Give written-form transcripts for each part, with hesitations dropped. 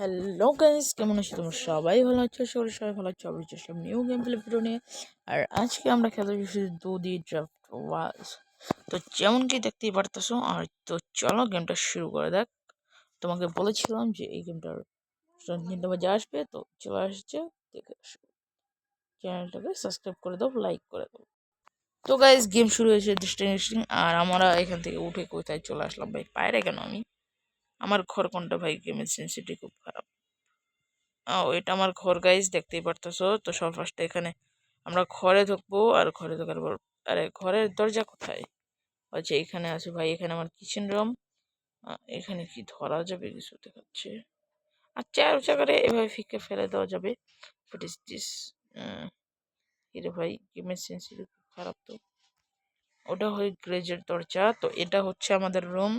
Hello guys, কেমন আছো তোমরা? সবাই ভালো আছো? সবাই ভালো আছো। আবার চেষ্টা নিউ গেম প্লে ভিডিও নিয়ে। আর আজকে আমরা খেলতে যাচ্ছি দুদি ড্রাফট ওয়াজ। তো যেমন কি দেখতেই পারতেছো, আর তো চলো গেমটা শুরু করে দেখ। তোমাকে বলেছিলাম যে এই গেমটার 3:30 বাজে আসবে, তো চলে আসছে। দেখে আসো, চ্যানেলটাকে সাবস্ক্রাইব করে দাও, লাইক করে দাও। তো গাইস, গেম শুরু হয়েছে ডেস্টিনেশন। আর আমরা এখান থেকে উঠে কোথায় চলে আসলাম ভাই? বাইরে কেন আমি? আমার ঘর কোনটা ভাই? গেমের সেন্সিটিভ খুব খারাপ। এটা আমার ঘর গাইজ, দেখতেই পারতেছো। তো সব ফার্স্টে এখানে আমরা ঘরে ঢুকবো, আর ঘরে ঢোকার পর আরে ঘরের দরজা কোথায়? আচ্ছা, এখানে আছে ভাই। এখানে আমার কিচেন রুম। এখানে কি ধরা যাবে? কিছু দেখাচ্ছে। আচ্ছা, আর জায়গায় এভাবে ফিকে ফেলে দেওয়া যাবে। What is this? এরে ভাই, গেমের সেন্সিটিভ খারাপ তো। ওটা হয় গ্রেজের দরজা। তো এটা হচ্ছে আমাদের রুম,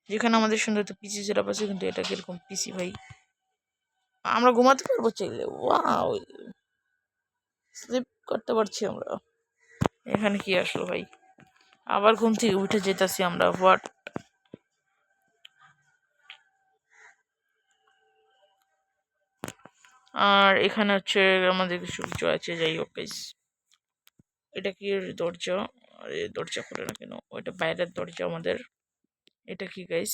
যেখানে আমাদের সুন্দর তো পিসি সেটআপ আছে। কিন্তু এটা কিরকম পিসি ভাই? আমরা ঘুমাতে পারবো চাইলে। ওয়াও, স্লিপ করতে পারছি আমরা। এখানে কি আসলো ভাই? আবার ঘুম থেকে উঠে যেতেছি আমরা। হোয়াট? আর এখানে হচ্ছে আমাদের কিছু কিছু আছে। যাই হোক গাইস, এটা কি দরজা? আরে দরজা খুলে না কেন? ওইটা বাইরের দরজা আমাদের। এটা কি গাইস?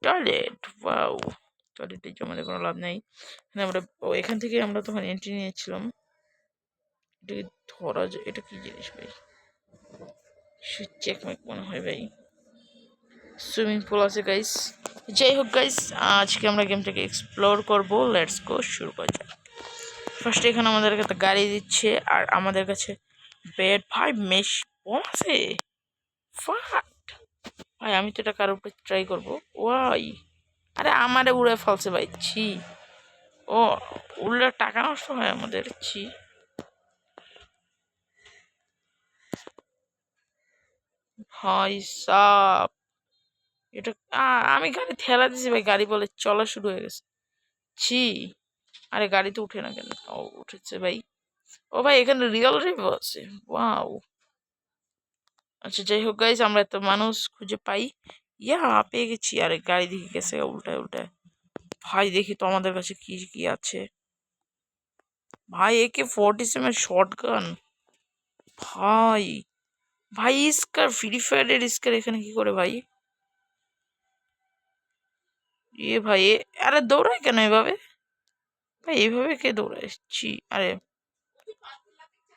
টয়লেট। ওয়াও, টয়লেটে আমাদের কোনো লাভ নেই। এখানে আমরা এখান থেকে আমরা তখন এন্ট্রি নিয়েছিলাম। এটা কি ধরা যায়? এটা কি জিনিস ভাই? সে চেকমেক মনে হয় ভাই। সুইমিং পুল আছে গাইস। যাই হোক গাইস, আজকে আমরা গেমটাকে এক্সপ্লোর করব। লেটস গো, শুরু করা যাক। ফার্স্ট এখানে আমাদেরকে একটা গাড়ি দিচ্ছে, আর আমাদের কাছে বেড ভাই। মেশ বম আছে। ফাট ভাই, আমি তো এটা কারোর উপরে ট্রাই করবো। ওয়াই, আরে আমারে উড়ে ফেলছে ভাই। ছি। ও, উড়লে টাকা নষ্ট হয় আমাদের। ছি ভাই সাপ। এটা আমি গাড়ি ঠেলা দিছি ভাই, গাড়ি বলে চলা শুরু হয়ে গেছে। ছি। আরে গাড়ি তো উঠে না কেন? ও, উঠেছে ভাই। ও ভাই, এখানে রিয়েল রিভিউ আছে। ওয়াও। আচ্ছা, যাই হোক গাইজ, আমরা এত মানুষ খুঁজে পাই। ইয়া, পেয়ে গেছি। আরে গাড়ি দিকে গেছে উল্টায় উল্টায়। ভাই দেখি তো আমাদের কাছে কি কি আছে। ভাই, AK-47 শর্ট গান। ভাই, ভাই স্কার, ফ্রি ফায়ারের স্কার এখানে কি করে ভাই? ভাই আরে দৌড়ায় কেন এভাবে? ভাই এইভাবে কে দৌড়াচ্ছি? আরে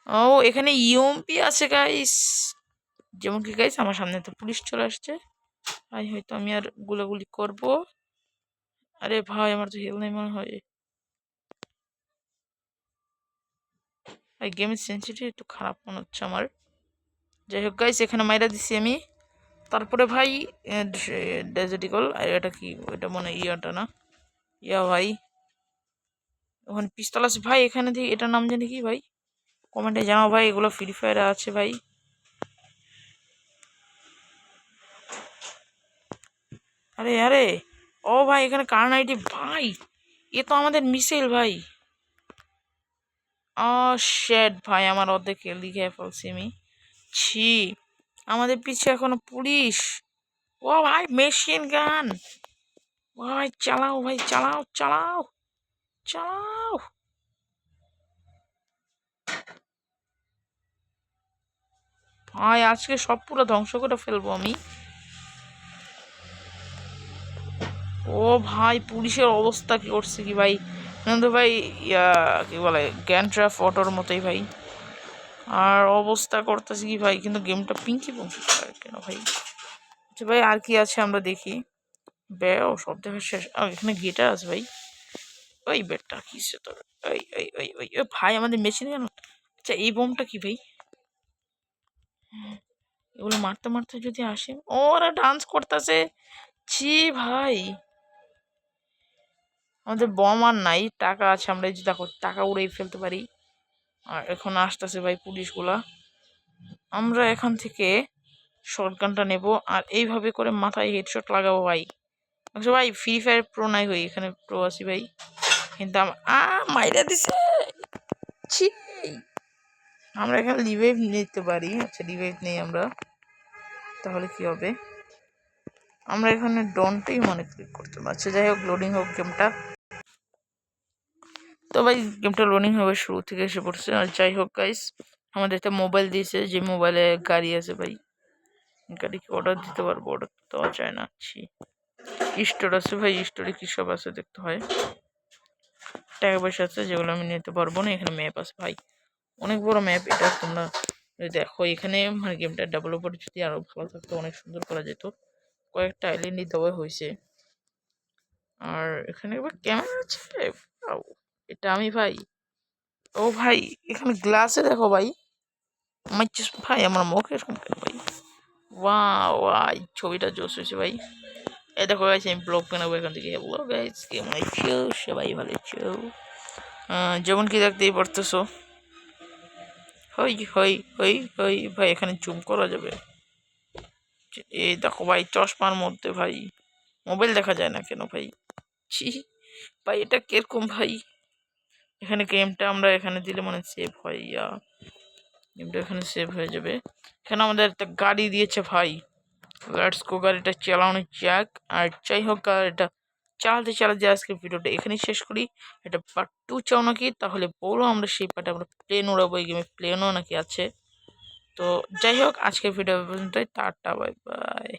ও, এখানে ইউএমপি আছে গাইস। যেমন কি গাইস, আমার সামনে তো পুলিশ চলে আসছে। ভাই হয়তো আমি আর গুলাগুলি করব। আরে ভাই, আমার তো হেল নেই মনে হয়। ভাই গেমের সেন্সিটিভ একটু খারাপ মনে হচ্ছে আমার। যাই হোক গাইস, এখানে মাইরা দিছি আমি। তারপরে ভাই ডেজার্টিকল। আর এটা কি? এটা মনে হয় ইয়াটা না? ইয়া ভাই, ওখানে পিস্তল আছে ভাই। এখানে দিয়ে এটার নাম জানি কি ভাই? কমেন্টে জানাও ভাই। এগুলো ফ্রি ফায়ারে আছে ভাই। আরে আরে, ও ভাই, এখানে কার আইডি ভাই? এ তো আমাদের মিসাইল ভাই। শেট ভাই, আমার অর্ধেক লিখে ফেলছি আমি। ছি, আমাদের পিছে এখনো পুলিশ। ও ভাই, মেশিন গান। ভাই চালাও, ভাই চালাও চালাও চালাও। ভাই আজকে সব পুরো ধ্বংস করে ফেলবো আমি। ও ভাই, পুলিশের অবস্থা কি করছে কি ভাই? কিন্তু ভাই, কি বলে, গ্যান্ড্রাফ অটোর মতোই ভাই। আর অবস্থা করতেছে কি ভাই? কিন্তু গেমটা পিঙ্কি পঙ্কি কেন ভাই? আচ্ছা ভাই, আর কি আছে আমরা দেখি। ও সব দেখা শেষ। এখানে গিটার আছে ভাই। ওই বেটটা কিসে তোর? ওই ওই ওই ওই ওই ভাই, আমাদের মেশিন কেন? আচ্ছা, এই বোমটা কি ভাই? এগুলো মারতে মারতে যদি আসে। ওরা ডান্স করতেছে। ছি ভাই, আমাদের বম আর নাই, টাকা আছে। আমরা এই যে দেখো, টাকা উড়েই ফেলতে পারি। আর এখন আসতেছে ভাই পুলিশগুলা। আমরা এখান থেকে শর্টগানটা নেব, আর এইভাবে করে মাথায় হেডশট লাগাবো ভাই। আচ্ছা ভাই, ফ্রি ফায়ার প্রো নাই হই, এখানে প্রো আছি ভাই। কিন্তু মাইরা দিছে। ছি, আমরা এখানে রিভাইভ নিতে পারি। আচ্ছা, রিভাইভ নেই আমরা, তাহলে কি হবে? আমরা এখানে ডনটাই মনে ক্লিক করতে পারছি। যাই হোক, লোডিং হোক গেমটা। তো ভাই গেমটা লোডিং হবে, শুরু থেকে এসে পড়ছে। আর যাই হোক গাইস, আমাদের একটা মোবাইল দিয়েছে, যে মোবাইলে গাড়ি আছে ভাই। গাড়ি কি অর্ডার দিতে পারবো? অর্ডার তো দেওয়া যায় না। স্টোর আছে ভাই, স্টোরে কি সব আছে দেখতে হয়। টাকা পয়সা আছে যেগুলো আমি নিতে পারবো না। এখানে ম্যাপ আছে ভাই, অনেক বড় ম্যাপ। এটা তোমরা দেখো, এখানে মানে গেমটা ডেভেলপার যদি আরো ভালো থাকতো, অনেক সুন্দর করা যেত। কয়েকটা আইল্যান্ডই দেওয়া হয়েছে। আর এখানে এবার ক্যামেরা আছে। Wow, এটা আমি ভাই, ও ভাই এখানে গ্লাসে দেখো ভাই, আমার ভাই আমার মুখ এরকম কেন ভাই? ভাই ছবিটা জোস হয়েছে ভাই। এই দেখো গাইস, আমি ব্লগ বানাবো এখান থেকে। হ্যালো গাইস, কেমন আছো? সবাই ভালো আছো? যেমন কি দেখতেই পারতেছো, হই হই হই হই ভাই, এখানে জুম করা যাবে। এই দেখো ভাই, চশমার মধ্যে ভাই মোবাইল দেখা যায় না কেন ভাই? ছি ভাই, এটা কিরকম ভাই? এখানে গেমটা আমরা এখানে দিলে মানে সেভ হয়, গেমটা এখানে সেভ হয়ে যাবে। এখানে আমাদের একটা গাড়ি দিয়েছে ভাই, লেটস গো, গাড়িটা চালানো যাক। আর যাই হোক, গাড়িটা চালাতে চালাতে আজকে ভিডিওটা এখানেই শেষ করি। এটা পার্ট 2 চাও নাকি? তাহলে বলো, আমরা সেই পার্টে আমরা প্লেন উড়াবো। এই গেমে প্লেনও নাকি আছে। তো যাই হোক, আজকের ভিডিও পর্যন্তই। Tata, bye bye.